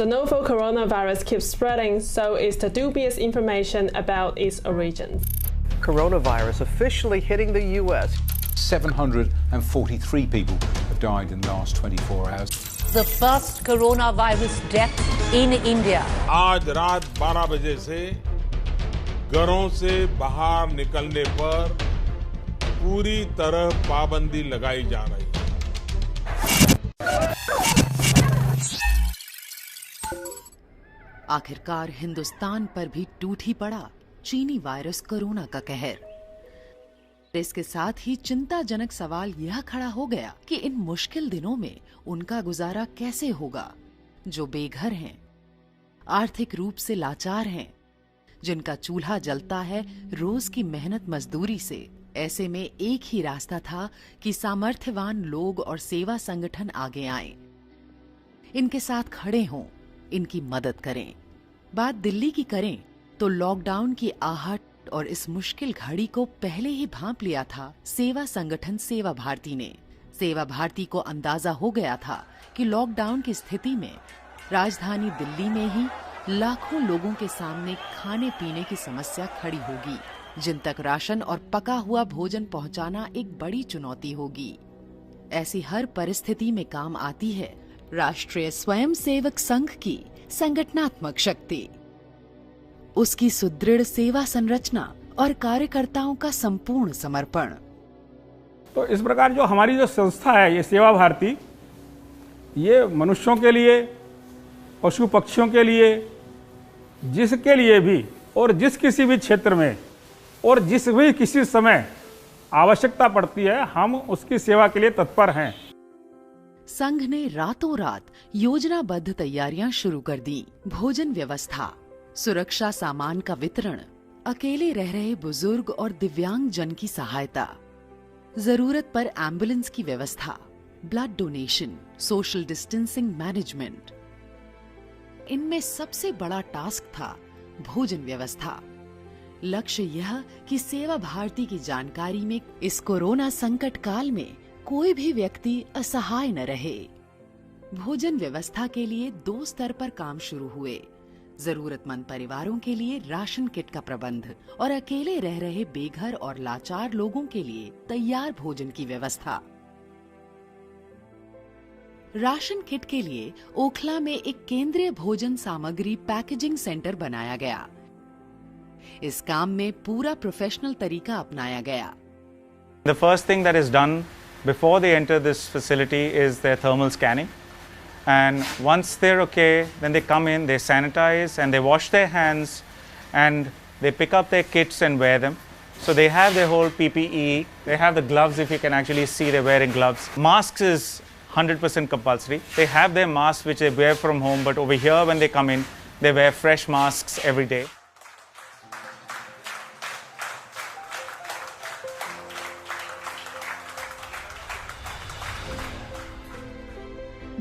The novel coronavirus keeps spreading, so is the dubious information about its origin. Coronavirus officially hitting the U.S. 743 people have died in the last 24 hours. The first coronavirus death in India. आज रात 12 बजे से घरों से बाहर निकलने पर पूरी तरह पाबंदी लगाई जा रही है। आखिरकार हिंदुस्तान पर भी टूट ही पड़ा चीनी वायरस कोरोना का कहर। इसके साथ ही चिंताजनक सवाल यह खड़ा हो गया कि इन मुश्किल दिनों में उनका गुजारा कैसे होगा जो बेघर हैं, आर्थिक रूप से लाचार हैं, जिनका चूल्हा जलता है रोज की मेहनत मजदूरी से। ऐसे में एक ही रास्ता था कि सामर्थ्यवान लोग और सेवा संगठन आगे आएं, इनके साथ खड़े हों, इनकी मदद करें। बात दिल्ली की करें तो लॉकडाउन की आहट और इस मुश्किल घड़ी को पहले ही भांप लिया था सेवा संगठन सेवा भारती ने। सेवा भारती को अंदाजा हो गया था कि लॉकडाउन की स्थिति में राजधानी दिल्ली में ही लाखों लोगों के सामने खाने पीने की समस्या खड़ी होगी, जिन तक राशन और पका हुआ भोजन पहुंचाना एक बड़ी चुनौती होगी। ऐसी हर परिस्थिति में काम आती है राष्ट्रीय स्वयंसेवक संघ की संगठनात्मक शक्ति, उसकी सुदृढ़ सेवा संरचना और कार्यकर्ताओं का संपूर्ण समर्पण। तो इस प्रकार जो हमारी जो संस्था है ये सेवा भारती, ये मनुष्यों के लिए, पशु पक्षियों के लिए, जिसके लिए भी और जिस किसी भी क्षेत्र में और जिस भी किसी समय आवश्यकता पड़ती है, हम उसकी सेवा के लिए तत्पर हैं। संघ ने रातों रात योजनाबद्ध तैयारियां शुरू कर दी। भोजन व्यवस्था, सुरक्षा सामान का वितरण, अकेले रह रहे बुजुर्ग और दिव्यांग जन की सहायता, जरूरत पर एम्बुलेंस की व्यवस्था, blood donation, social distancing management. इनमें सबसे बड़ा टास्क था भोजन व्यवस्था। लक्ष्य यह कि सेवा भारती की जानकारी में इस कोरोना संकट काल में कोई भी व्यक्ति असहाय न रहे। भोजन व्यवस्था के लिए 2 स्तर पर काम शुरू हुए। जरूरतमंद परिवारों के लिए राशन किट का प्रबंध और अकेले रह रहे बेघर और लाचार लोगों के लिए तैयार भोजन की व्यवस्था। राशन किट के लिए ओखला में एक केंद्रीय भोजन सामग्री पैकेजिंग सेंटर बनाया गया। इस काम में पूरा प्रोफेशनल तरीका अपनाया गया। The first thing that is done before they enter this facility is their thermal scanning, and once they're okay, then they come in, they sanitize and they wash their hands and they pick up their kits and wear them. So they have their whole PPE, they have the gloves, if you can actually see they're wearing gloves. Masks is 100% compulsory. They have their masks which they wear from home, but over here when they come in, they wear fresh masks every day.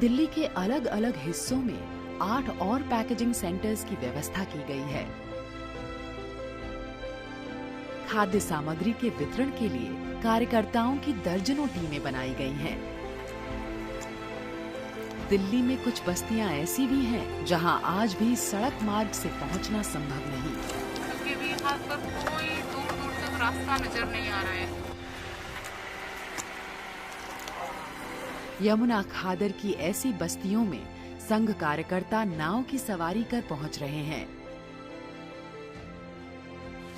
Delhi के अलग अलग हिस्सों में 8 और packaging centres की व्यवस्था की गई है। खाद्य सामग्री के वितरण के लिए कार्यकर्ताओं की दर्जनों टीमें बनाई गई हैं। दिल्ली में कुछ बस्तियां ऐसी भी हैं जहां आज भी सड़क मार्ग से पहुंचना संभव नहीं। क्योंकि भी यहाँ पर कोई दूर-दूर तक रास्ता नजर नहीं आ रहा है। यमुना खादर की ऐसी बस्तियों में संघ कार्यकर्ता नाव की सवारी कर पहुंच रहे हैं।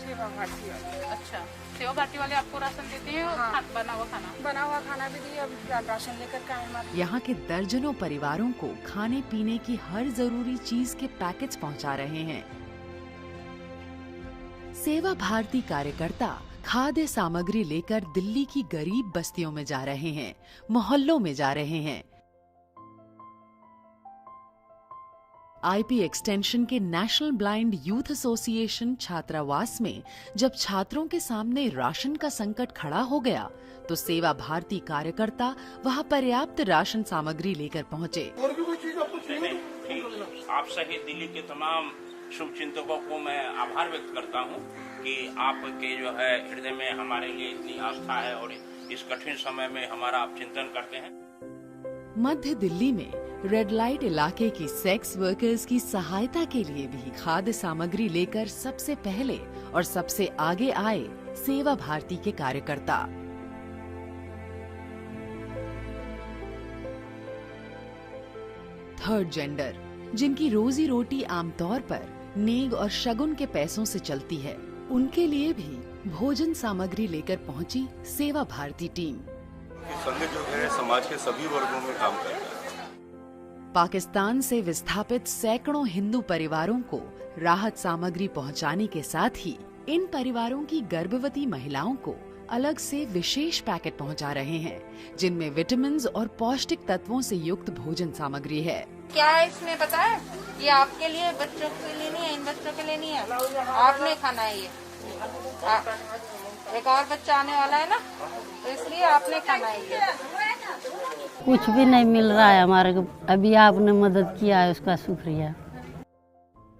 सेवा भारती वाले, अच्छा, सेवा भारती वाले आपको राशन देते हैं? हाँ। बना हुआ खाना भी दिए, अब राशन लेकर के आए। यहाँ के दर्जनों परिवारों को खाने पीने की हर जरूरी चीज के पैकेट्स पहुंचा रहे हैं। सेवा भारती कार्यकर्ता खाद्य सामग्री लेकर दिल्ली की गरीब बस्तियों में जा रहे हैं, मोहल्लों में जा रहे हैं। आईपी एक्सटेंशन के नेशनल ब्लाइंड यूथ एसोसिएशन छात्रावास में जब छात्रों के सामने राशन का संकट खड़ा हो गया, तो सेवा भारती कार्यकर्ता वहां पर्याप्त राशन सामग्री लेकर पहुंचे। और भी कोई चीज आपको चाहिए? आप सहित दिल्ली के तमाम शुभचिंतकों को मैं आभार व्यक्त करता हूं कि आपके जो है हृदय में हमारे लिए इतनी आस्था है और इस कठिन समय में हमारा आप चिंतन करते हैं। मध्य दिल्ली में रेड लाइट इलाके की सेक्स वर्कर्स की सहायता के लिए भी खाद्य सामग्री लेकर सबसे पहले और सबसे आगे आए सेवा भारती के कार्यकर्ता। थर्ड जेंडर, जिनकी रोजी रोटी आमतौर पर नेग और शगुन के पैसों से चलती है, उनके लिए भी भोजन सामग्री लेकर पहुंची सेवा भारती टीम। संघ जो है समाज के सभी वर्गों में काम करता है। पाकिस्तान से विस्थापित सैकड़ों हिंदू परिवारों को राहत सामग्री पहुंचाने के साथ ही इन परिवारों की गर्भवती महिलाओं को अलग से विशेष पैकेट पहुंचा रहे हैं, जिनमें विटामिन्स और पौष्टिक तत्वों से युक्त भोजन सामग्री है। क्या है इसमें पता है? ये आपके लिए, बच्चों के लिए नहीं है, इन बच्चों के लिए नहीं है, आपने खाना है ये। एक और बच्चा आने वाला है ना, तो इसलिए आपने खाना है ये। कुछ भी नहीं मिल रहा है हमारे को, अभी आपने मदद किया है उसका शुक्रिया।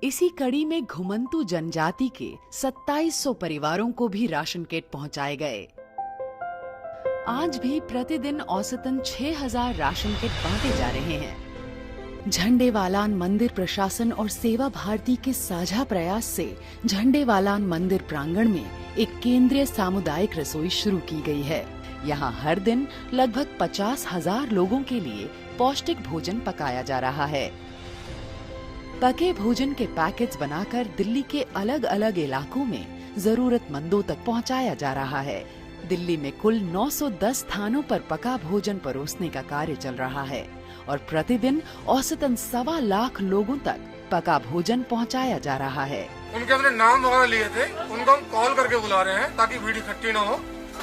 इसी कड़ी में घुमंतू जनजाति के 2700 परिवारों को भी राशन किट पहुंचाए गए। आज भी प्रतिदिन औसतन 6000 राशन किट बांटे जा रहे हैं। झंडेवालान मंदिर प्रशासन और सेवा भारती के साझा प्रयास से झंडेवालान मंदिर प्रांगण में एक केंद्रीय सामुदायिक रसोई शुरू की गई है। यहाँ हर दिन लगभग 50,000 लोगों के लिए पौष्टिक भोजन पकाया जा रहा है। पके भोजन के पैकेट्स बनाकर दिल्ली के अलग अलग इलाकों में जरूरतमंदों तक पहुँचाया जा रहा है। दिल्ली में कुल 910 स्थानों पर पका भोजन परोसने का कार्य चल रहा है और प्रतिदिन औसतन 1.25 लाख लोगों तक पका भोजन पहुंचाया जा रहा है। उनके अपने नाम वगैरह लिए थे, उनको हम कॉल करके बुला रहे हैं ताकि भीड़ इकट्ठी न हो।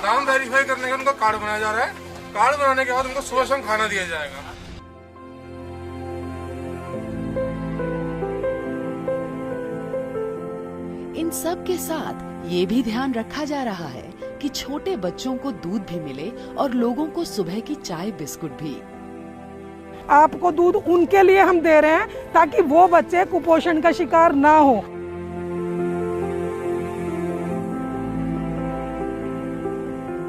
नाम वेरीफाई करने के उनका कार्ड बनाया जा रहा है। कार्ड बनाने के बाद उनको सुबह शाम खाना दिया जाएगा। इन सब के साथ ये भी ध्यान रखा जा रहा है कि छोटे बच्चों को दूध भी मिले और लोगों को सुबह की चाय बिस्कुट भी। आपको दूध उनके लिए हम दे रहे हैं ताकि वो बच्चे कुपोषण का शिकार ना हो।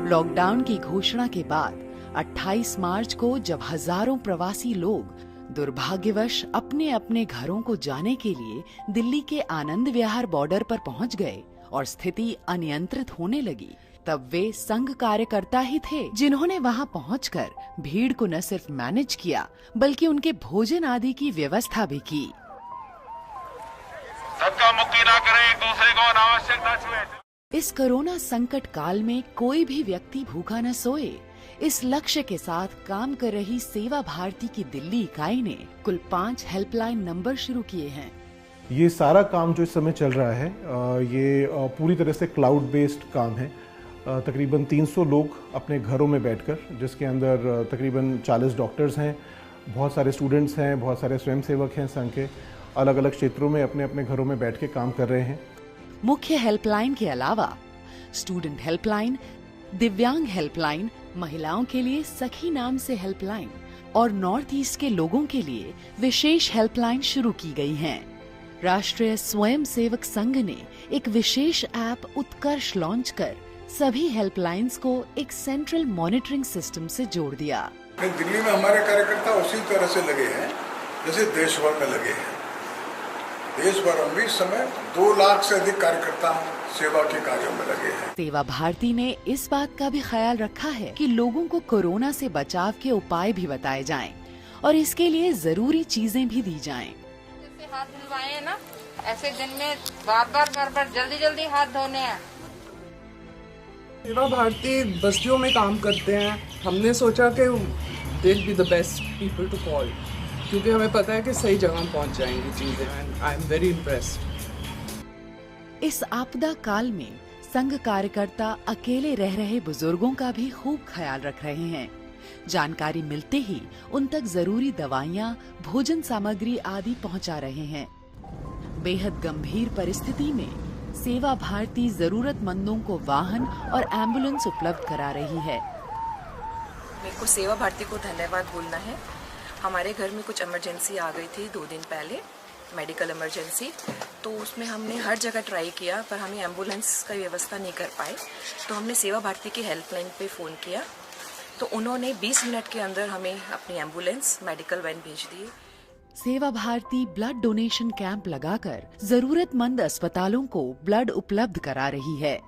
लॉकडाउन की घोषणा के बाद 28 मार्च को जब हजारों प्रवासी लोग दुर्भाग्यवश अपने अपने घरों को जाने के लिए दिल्ली के आनंद विहार बॉर्डर पर पहुंच गए और स्थिति अनियंत्रित होने लगी, तब वे संघ कार्यकर्ता ही थे जिन्होंने वहां पहुंचकर भीड़ को न सिर्फ मैनेज किया बल्कि उनके भोजन आदि की व्यवस्था भी की। धक्का मुक्की ना करें, एक दूसरे को अनावश्यक न छुएं। इस कोरोना संकट काल में कोई भी व्यक्ति भूखा न सोए, इस लक्ष्य के साथ काम कर रही सेवा भारती की दिल्ली इकाई ने कुल 5 हेल्पलाइन नंबर शुरू किए हैं। ये सारा काम जो इस समय चल रहा है ये पूरी तरह से क्लाउड बेस्ड काम है। तकरीबन 300 लोग अपने घरों में बैठकर, जिसके अंदर तकरीबन 40 डॉक्टर्स हैं, बहुत सारे स्टूडेंट्स हैं, बहुत सारे स्वयंसेवक हैं संघ के, अलग अलग क्षेत्रों में अपने अपने घरों में बैठ के काम कर रहे हैं। मुख्य हेल्पलाइन के अलावा स्टूडेंट हेल्पलाइन, दिव्यांग हेल्पलाइन, महिलाओं के लिए सखी नाम से हेल्पलाइन और नॉर्थ ईस्ट के लोगों के लिए विशेष हेल्पलाइन शुरू की गई हैं। राष्ट्रीय स्वयंसेवक संघ ने एक विशेष ऐप उत्कर्ष लॉन्च कर सभी हेल्पलाइंस को एक सेंट्रल मॉनिटरिंग सिस्टम से जोड़ दिया। दिल्ली में हमारे कार्यकर्ता उसी तरह से लगे हैं जैसे देश भर में लगे हैं। देश भर में इस समय 2 लाख से अधिक कार्यकर्ता सेवा के कार्यों में लगे हैं। सेवा भारती ने इस बात का भी ख्याल रखा है कि लोगों को कोरोना से बचाव के उपाय भी बताए जाएं और इसके लिए जरूरी चीजें भी दी जाएं। जैसे हाथ धुलवाए ना, ऐसे दिन में बार-बार जल्दी हाथ धोने हैं। सेवा भारती बस्तियों में काम करते हैं। हमने सोचा कि they'll be the best people to call, क्योंकि हमें पता है कि सही जगह पहुंच जाएंगी चीजें। I am very impressed. इस आपदा काल में संघ कार्यकर्ता अकेले रह रहे बुजुर्गों का भी खूब ख्याल रख रहे हैं। जानकारी मिलते ही उन तक जरूरी दवाइयाँ, भोजन सामग्री आदि पहुंचा रहे हैं। बेहद गंभीर परिस्थिति में सेवा भारती जरूरतमंदों को वाहन और एम्बुलेंस उपलब्ध करा रही है। मेरे को सेवा भारती को धन्यवाद बोलना है। हमारे घर में कुछ इमरजेंसी आ गई थी 2 दिन पहले, मेडिकल इमरजेंसी, तो उसमें हमने हर जगह ट्राई किया पर हमें एम्बुलेंस का व्यवस्था नहीं कर पाए। तो हमने सेवा भारती की हेल्पलाइन पे फ़ोन किया तो उन्होंने 20 मिनट के अंदर हमें अपनी एम्बुलेंस मेडिकल वैन भेज दी। सेवा भारती ब्लड डोनेशन कैंप लगाकर जरूरतमंद अस्पतालों को ब्लड उपलब्ध करा रही है।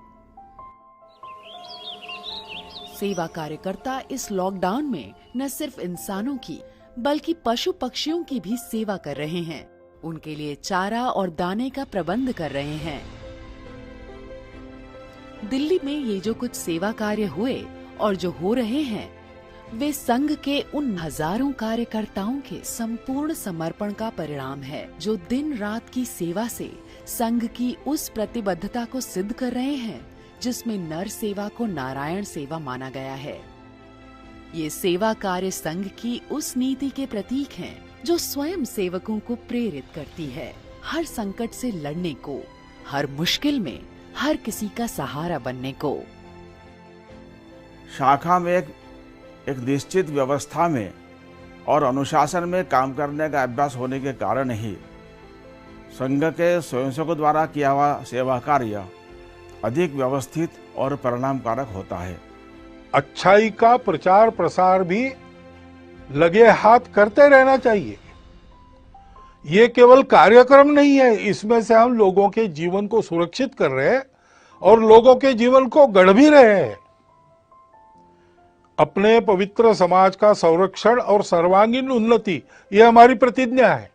सेवा कार्यकर्ता इस लॉकडाउन में न सिर्फ इंसानों की बल्कि पशु पक्षियों की भी सेवा कर रहे हैं। उनके लिए चारा और दाने का प्रबंध कर रहे हैं। दिल्ली में ये जो कुछ सेवा कार्य हुए और जो हो रहे हैं, वे संघ के उन हजारों कार्यकर्ताओं के संपूर्ण समर्पण का परिणाम है, जो दिन रात की सेवा से संघ की उस प्रतिबद्धता को सिद्ध कर रहे हैं जिसमें नर सेवा को नारायण सेवा माना गया है। ये सेवा कार्य संघ की उस नीति के प्रतीक हैं जो स्वयं सेवकों को प्रेरित करती है हर संकट से लड़ने को, हर मुश्किल में हर किसी का सहारा बनने को। शाखा में एक निश्चित व्यवस्था में और अनुशासन में काम करने का अभ्यास होने के कारण ही संघ के स्वयंसेवकों द्वारा किया हुआ सेवा कार्य अधिक व्यवस्थित और परिणामकारक होता है। अच्छाई का प्रचार प्रसार भी लगे हाथ करते रहना चाहिए। ये केवल कार्यक्रम नहीं है, इसमें से हम लोगों के जीवन को सुरक्षित कर रहे हैं और लोगों के जीवन को गढ़ भी रहे हैं। अपने पवित्र समाज का संरक्षण और सर्वांगीण उन्नति, ये हमारी प्रतिज्ञा है।